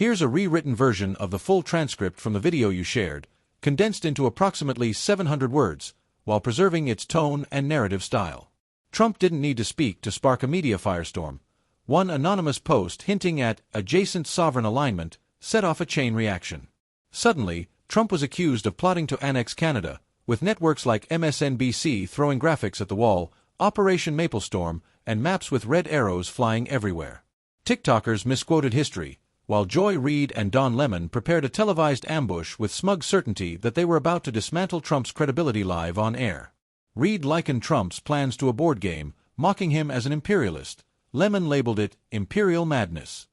Here's a rewritten version of the full transcript from the video you shared, condensed into approximately 700 words, while preserving its tone and narrative style. Trump didn't need to speak to spark a media firestorm. One anonymous post hinting at adjacent sovereign alignment set off a chain reaction. Suddenly, Trump was accused of plotting to annex Canada, with networks like MSNBC throwing graphics at the wall, Operation Maplestorm, and maps with red arrows flying everywhere. TikTokers misquoted history, while Reid and Don Lemon prepared a televised ambush with smug certainty that they were about to dismantle Trump's credibility live on air. Reid likened Trump's plans to a board game, mocking him as an imperialist. Lemon labeled it imperial madness.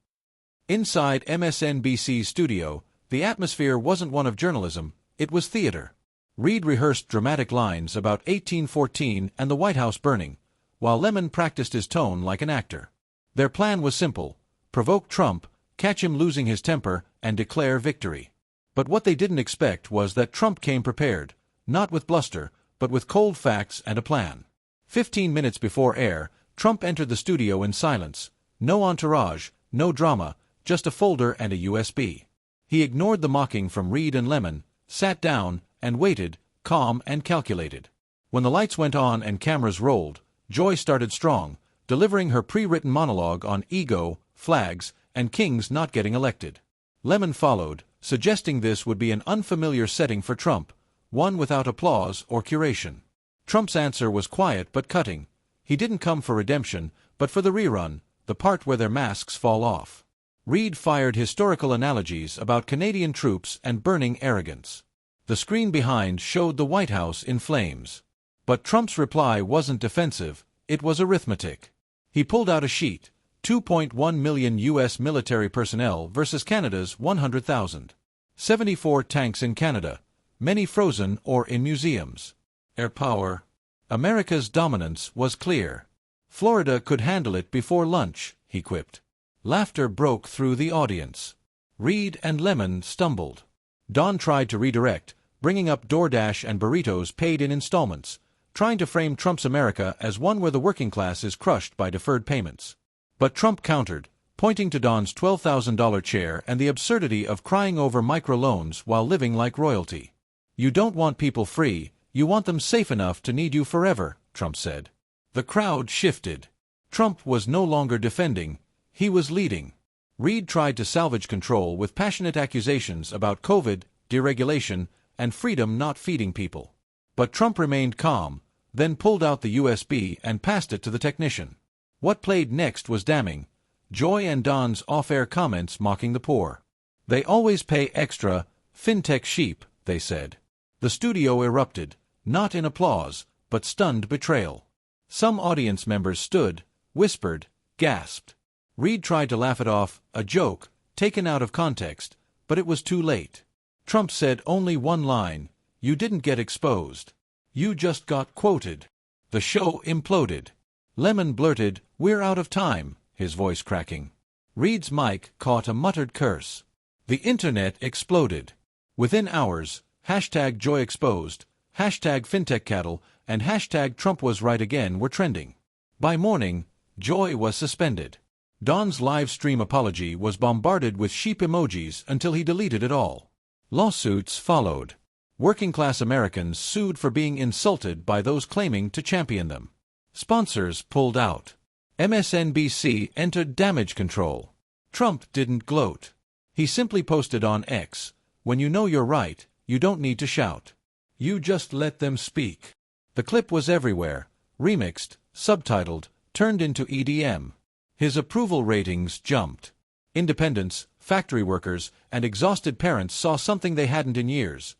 Inside MSNBC's studio, the atmosphere wasn't one of journalism, it was theater. Reid rehearsed dramatic lines about 1814 and the White House burning, while Lemon practiced his tone like an actor. Their plan was simple: provoke Trump, catch him losing his temper, and declare victory. But what they didn't expect was that Trump came prepared, not with bluster, but with cold facts and a plan. 15 minutes before air, Trump entered the studio in silence. No entourage, no drama, just a folder and a USB. He ignored the mocking from Reid and Lemon, sat down, and waited, calm and calculated. When the lights went on and cameras rolled, Joy started strong, delivering her pre-written monologue on ego, flags, and kings not getting elected. Lemon followed, suggesting this would be an unfamiliar setting for Trump, one without applause or curation. Trump's answer was quiet but cutting. He didn't come for redemption, but for the rerun, the part where their masks fall off. Reid fired historical analogies about Canadian troops and burning arrogance. The screen behind showed the White House in flames. But Trump's reply wasn't defensive, it was arithmetic. He pulled out a sheet: 2.1 million U.S. military personnel versus Canada's 100,000. 74 tanks in Canada, many frozen or in museums. Air power. America's dominance was clear. Florida could handle it before lunch, he quipped. Laughter broke through the audience. Reid and Lemon stumbled. Don tried to redirect, bringing up DoorDash and burritos paid in installments, trying to frame Trump's America as one where the working class is crushed by deferred payments. But Trump countered, pointing to Don's $12,000 chair and the absurdity of crying over microloans while living like royalty. You don't want people free, you want them safe enough to need you forever, Trump said. The crowd shifted. Trump was no longer defending, he was leading. Reid tried to salvage control with passionate accusations about COVID, deregulation, and freedom not feeding people. But Trump remained calm, then pulled out the USB and passed it to the technician. What played next was damning: Joy and Don's off-air comments mocking the poor. They always pay extra, fintech sheep, they said. The studio erupted, not in applause, but stunned betrayal. Some audience members stood, whispered, gasped. Reid tried to laugh it off, a joke, taken out of context, but it was too late. Trump said only one line: "You didn't get exposed. You just got quoted." The show imploded. Lemon blurted, "We're out of time," his voice cracking. Reid's mic caught a muttered curse. The internet exploded. Within hours, #JoyExposed, #FintechCattle, and #TrumpWasRightAgain were trending. By morning, Joy was suspended. Don's live stream apology was bombarded with sheep emojis until he deleted it all. Lawsuits followed. Working-class Americans sued for being insulted by those claiming to champion them. Sponsors pulled out. MSNBC entered damage control. Trump didn't gloat. He simply posted on X, "When you know you're right, you don't need to shout. You just let them speak." The clip was everywhere, remixed, subtitled, turned into EDM. His approval ratings jumped. Independents, factory workers, and exhausted parents saw something they hadn't in years.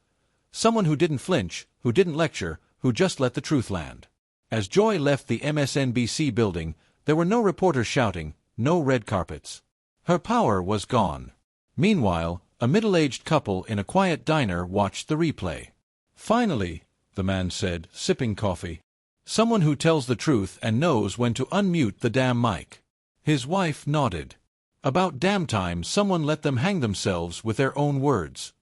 Someone who didn't flinch, who didn't lecture, who just let the truth land. As Joy left the MSNBC building, there were no reporters shouting, no red carpets. Her power was gone. Meanwhile, a middle-aged couple in a quiet diner watched the replay. "Finally," the man said, sipping coffee. "Someone who tells the truth and knows when to unmute the damn mic." His wife nodded. About damn time someone let them hang themselves with their own words.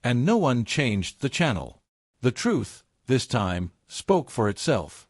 And no one changed the channel. The truth, this time, spoke for itself.